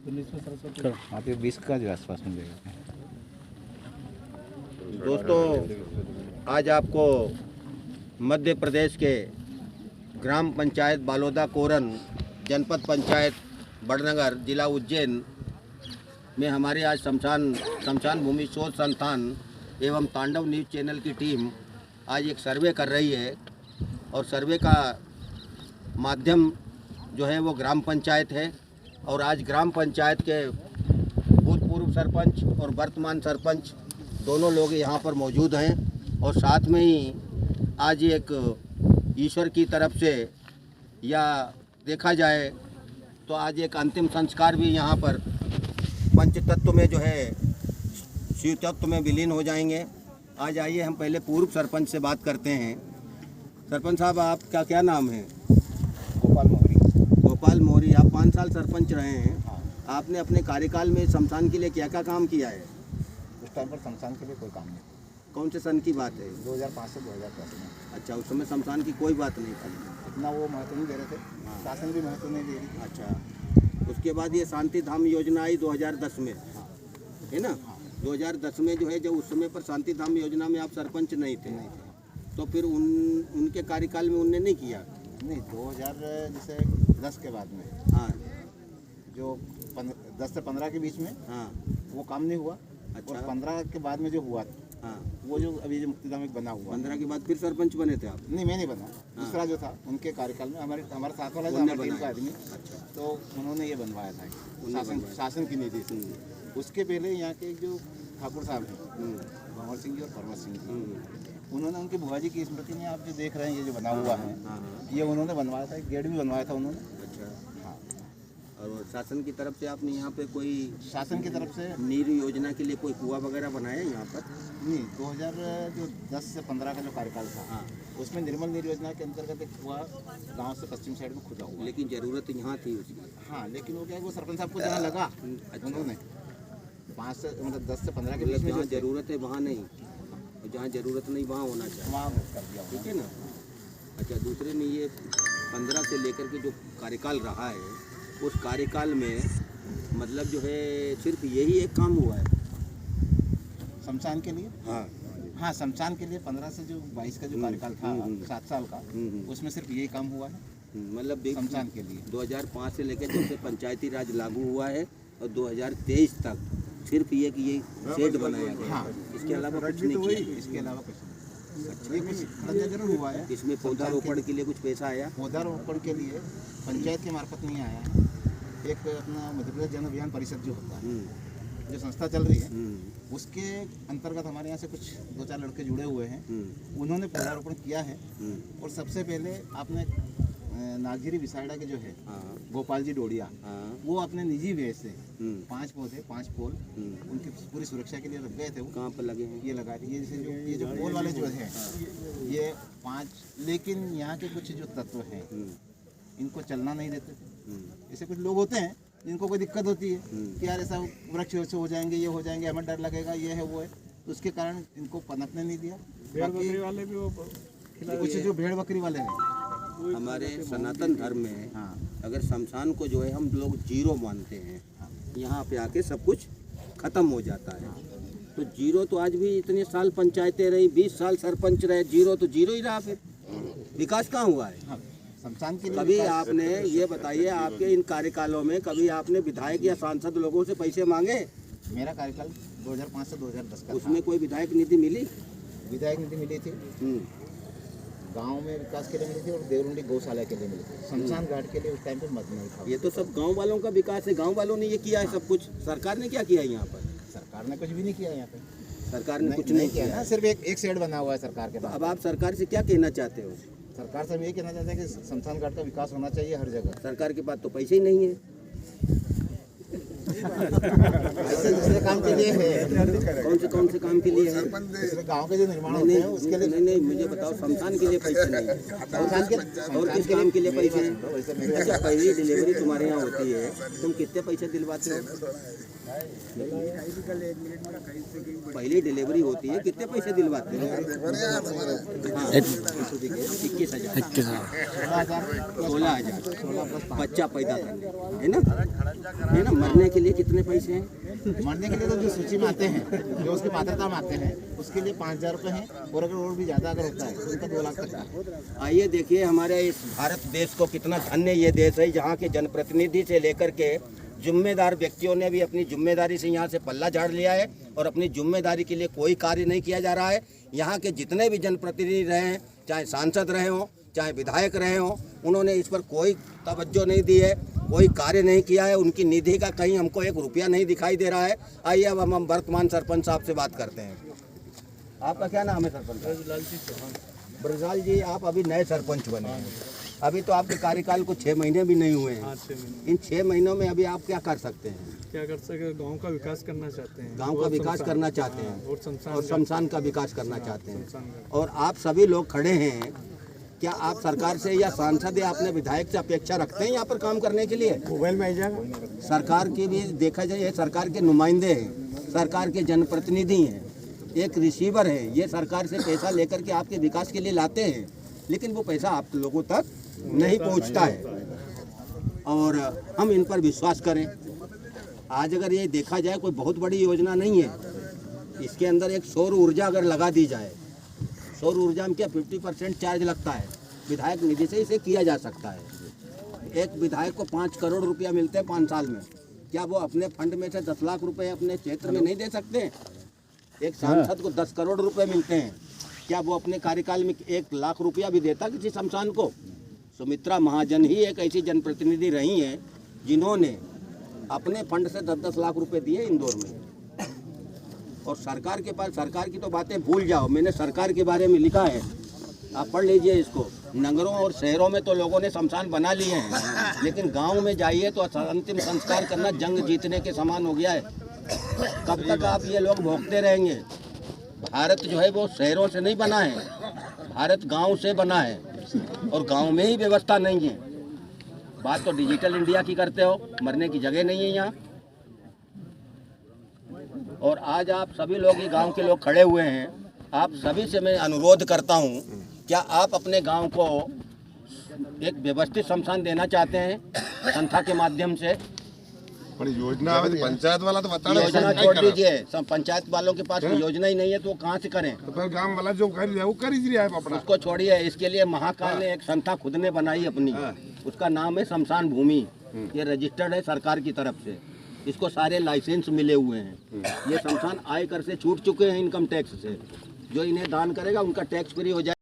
आप 20 का जो आसपास मिलेगा। दोस्तों, आज आपको मध्य प्रदेश के ग्राम पंचायत बालोदा कोरन, जनपद पंचायत बड़नगर, जिला उज्जैन में हमारे आज शमशान भूमि शोध संस्थान एवं तांडव न्यूज़ चैनल की टीम आज एक सर्वे कर रही है। और सर्वे का माध्यम जो है वो ग्राम पंचायत है। और आज ग्राम पंचायत के भूतपूर्व सरपंच और वर्तमान सरपंच दोनों लोग यहाँ पर मौजूद हैं। और साथ में ही आज एक ईश्वर की तरफ से या देखा जाए तो आज एक अंतिम संस्कार भी यहाँ पर पंच तत्व में जो है शिव तत्व में विलीन हो जाएंगे। आज आइए हम पहले पूर्व सरपंच से बात करते हैं। सरपंच साहब, आपका क्या नाम है? गोपाल मोहरी। गोपाल मोहरी, आप 5 साल सरपंच रहे हैं। आपने अपने कार्यकाल में शमशान के लिए क्या क्या काम किया है? उस टाइम पर शमशान के लिए कोई काम नहीं। कौन से सन की बात है? 2005 से 2010 में। अच्छा, उस समय शमशान की कोई बात नहीं थी, इतना वो महत्व नहीं दे रहे थे, शासन भी महत्व नहीं दे रही थी। अच्छा, उसके बाद ये शांति धाम योजना आई 2010 में, है ना? 2010 में जो है, जब उस समय पर शांति धाम योजना में आप सरपंच नहीं थे, तो फिर उनके कार्यकाल में उनने नहीं किया? नहीं, 2010 के बाद में, हाँ, जो 10 से 15 के बीच में, हाँ, वो काम नहीं हुआ। अच्छा। और 15 के बाद में जो हुआ, हाँ, वो जो अभी जो मुक्तिधाम एक बना हुआ। 15 के बाद फिर सरपंच बने थे आप? नहीं, मैं नहीं बना। दूसरा जो था उनके कार्यकाल में हमारे साथ वाला जो हमारे टीम का आदमी, अच्छा, तो उन्होंने ये बनवाया था शासन की नीति से। उसके पहले यहाँ के जो ठाकुर साहब हैं, भंवर सिंह जी और परमत सिंह जी, उन्होंने उनके बुआ जी की स्मृति में, आप जो देख रहे हैं ये जो बना हुआ है, ये उन्होंने बनवाया था। एक गेट भी बनवाया था उन्होंने। अच्छा, हाँ। और शासन की तरफ से आपने यहाँ पे कोई शासन की तरफ से नीर योजना के लिए कोई कुआं वगैरह बनाया यहाँ पर? नहीं, 2010 से 15 का जो कार्यकाल था, हाँ, उसमें निर्मल नीर योजना के अंतर्गत एक कुआं गाँव से पश्चिम साइड में खुदा हुआ। लेकिन ज़रूरत यहाँ थी उसकी। हाँ, लेकिन वो क्या है, वो सरपंच साहब को जहाँ लगा, अच्छा, उन्होंने 5 से मतलब 10 से 15 के बीच मतलब में जहाँ ज़रूरत है वहाँ नहीं, और जहाँ ज़रूरत नहीं वहाँ होना चाहिए, वहाँ कर दिया। ठीक है ना? अच्छा, दूसरे में ये 15 से लेकर के जो कार्यकाल रहा है, उस कार्यकाल में मतलब जो है सिर्फ यही एक काम हुआ है शमशान के लिए। हाँ, हाँ, शमशान के लिए 15 से जो 22 का जो कार्यकाल था, 7 साल का, उसमें सिर्फ यही काम हुआ है मतलब शमशान के लिए। 2005 से लेकर जब से पंचायती राज लागू हुआ है और 2023 तक सिर्फ ये कि ये शेड बनाया गया। हाँ, इसके अलावा कुछ नहीं किया। इसके अलावा कुछ नहीं। ये कुछ खर्चा जरूर हुआ है। इसमें पौधारोपण के लिए कुछ पैसा आया? पौधारोपण के लिए पंचायत के मार्फत नहीं आया है। एक अपना मध्य प्रदेश जन अभियान परिषद जो होता है, जो संस्था चल रही है, उसके अंतर्गत हमारे यहाँ से कुछ 2-4 लड़के जुड़े हुए हैं। उन्होंने पौधारोपण किया है। और सबसे पहले आपने नागझिरी विसाइडा के जो है गोपाल जी डोडिया, वो अपने निजी व्यय से 5 पौधे 5 पोल उनकी पूरी सुरक्षा के लिए रख गए थे। वो कहाँ पर लगे हैं? ये लगा ये जैसे ये जो पोल वाले जो है, ये 5, लेकिन यहाँ के कुछ जो तत्व हैं इनको चलना नहीं देते थे। ऐसे कुछ लोग होते हैं जिनको कोई दिक्कत होती है कि यार ऐसा वृक्ष हो जाएंगे, ये हो जाएंगे, हमें डर लगेगा, ये है वो है, तो उसके कारण इनको पनपने नहीं दिया। बाकी वाले भी वो कुछ जो भेड़ बकरी वाले हैं हमारे सनातन धर्म में, अगर शमशान को जो है हम लोग जीरो मानते हैं, यहाँ पे आके सब कुछ खत्म हो जाता है। तो जीरो तो आज भी इतने साल पंचायतें रही, 20 साल सरपंच रहे, जीरो तो जीरो ही रहा। फिर विकास कहाँ हुआ है? शमशान के लिए कभी आपने ये बताइए, आपके इन कार्यकालों में कभी आपने विधायक या सांसद लोगों से पैसे मांगे? मेरा कार्यकाल 2005 से 2010 का उसमें कोई विधायक निधि मिली? विधायक निधि मिली थी, गांव में विकास के लिए मिली थी और देवरुंडी गौशाला के लिए मिली थी। शमशान घाट के लिए उस टाइम पे मत नहीं था। ये तो सब गांव वालों का विकास है, गांव वालों ने ये किया है सब कुछ। सरकार ने क्या किया है यहाँ पर? सरकार ने कुछ भी नहीं किया यहाँ पे। सरकार ने कुछ नहीं किया ना, सिर्फ एक शेड बना हुआ है सरकार के पास। अब आप सरकार से क्या कहना चाहते हो? सरकार से हम ये कहना चाहते हैं कि शमशान घाट का विकास होना चाहिए हर जगह। सरकार के पास तो पैसे ही नहीं है। ऐसे दूसरे काम के लिए है। कौन से काम के लिए है? दूसरे गांव के जो निर्माण होते हैं उसके लिए। नहीं, मुझे बताओ, शमशान के लिए पैसे नहीं है। शमशान के और किस काम के लिए पैसे हैं? अच्छा, पहली डिलीवरी तुम्हारे यहाँ होती है, तुम कितने पैसे दिलवाते हो? पहली डिलीवरी होती है, कितने पैसे दिलवाते हो? 21,000, 16,000 बच्चा पैदा करने, है ना? है ना। मरने के लिए कितने पैसे हैं? मरने के लिए तो जो सूची में आते हैं, जो उसकी पात्रता में आते हैं, उसके लिए 5,000 रुपये हैं, और अगर और भी ज़्यादा अगर होता है तो उनका 2 लाख तक है। आइए देखिए हमारे इस भारत देश को कितना धन्य ये देश है, जहाँ के जनप्रतिनिधि से लेकर के जिम्मेदार व्यक्तियों ने भी अपनी जिम्मेदारी से यहाँ से पल्ला झाड़ लिया है और अपनी जिम्मेदारी के लिए कोई कार्य नहीं किया जा रहा है। यहाँ के जितने भी जनप्रतिनिधि रहे हैं, चाहे सांसद रहे हों, चाहे विधायक रहे हों, उन्होंने इस पर कोई तवज्जो नहीं दी है, कोई कार्य नहीं किया है। उनकी निधि का कहीं हमको 1 रुपया नहीं दिखाई दे रहा है। आइए अब हम वर्तमान सरपंच साहब से बात करते हैं। आपका क्या नाम है सरपंच? ब्रजलाल जी चौहान। ब्रजलाल जी, आप अभी नए सरपंच बने हैं, अभी तो आपके कार्यकाल को 6 महीने भी नहीं हुए हैं। हाँ, 6 महीने। इन 6 महीनों में अभी आप क्या कर सकते हैं? क्या कर सके? गांव का विकास करना चाहते हैं। गांव का विकास करना चाहते हैं और और शमशान का विकास करना चाहते हैं। शमशान का। और आप सभी लोग खड़े हैं, क्या आप सरकार से या सांसद या अपने विधायक से अपेक्षा रखते हैं यहाँ पर काम करने के लिए? मोबाइल में आ जाएगा। सरकार की भी देखा जाए, ये सरकार के नुमाइंदे हैं, सरकार के जनप्रतिनिधि हैं, एक रिसीवर है, ये सरकार से पैसा लेकर के आपके विकास के लिए लाते हैं, लेकिन वो पैसा आप लोगों तक नहीं पहुंचता है और हम इन पर विश्वास करें। आज अगर ये देखा जाए, कोई बहुत बड़ी योजना नहीं है, इसके अंदर एक सौर ऊर्जा अगर लगा दी जाए, सौर ऊर्जा में क्या 50% चार्ज लगता है, विधायक निधि से इसे किया जा सकता है। एक विधायक को 5 करोड़ रुपया मिलते हैं 5 साल में, क्या वो अपने फंड में से 10 लाख रुपए अपने क्षेत्र में नहीं दे सकते? एक सांसद को 10 करोड़ रुपए मिलते हैं, क्या वो अपने कार्यकाल में 1 लाख रुपया भी देता किसी शमशान को? सुमित्रा महाजन ही एक ऐसी जनप्रतिनिधि रही हैं जिन्होंने अपने फंड से 10-10 लाख रुपए दिए इंदौर में। और सरकार के पास, सरकार की तो बातें भूल जाओ, मैंने सरकार के बारे में लिखा है, आप पढ़ लीजिए इसको। नगरों और शहरों में तो लोगों ने शमशान बना लिए हैं, लेकिन गांव में जाइए तो अंतिम संस्कार करना जंग जीतने के समान हो गया है। कब तक आप ये लोग भोगते रहेंगे? भारत जो है वो शहरों से नहीं बना है, भारत गांव से बना है और गांव में ही व्यवस्था नहीं है। बात तो डिजिटल इंडिया की करते हो, मरने की जगह नहीं है यहाँ। और आज आप सभी लोग, ये गांव के लोग खड़े हुए हैं, आप सभी से मैं अनुरोध करता हूं, क्या आप अपने गांव को एक व्यवस्थित शमशान देना चाहते हैं संस्था के माध्यम से? पर योजना है तो पंचायत वाला तो बता योजना छोड़ दीजिए, सब पंचायत वालों के पास योजना ही नहीं है तो वो कहाँ से करें? तो फिर गांव वाला जो कर रहा है वो कर ही रहा है अपना। उसको छोड़िए, इसके लिए महाकाल ने एक संस्था खुद ने बनाई अपनी, उसका नाम है शमशान भूमि। ये रजिस्टर्ड है सरकार की तरफ से, इसको सारे लाइसेंस मिले हुए हैं। ये शमशान आयकर से छूट चुके हैं, इनकम टैक्स से। जो इन्हें दान करेगा उनका टैक्स फ्री हो जाए।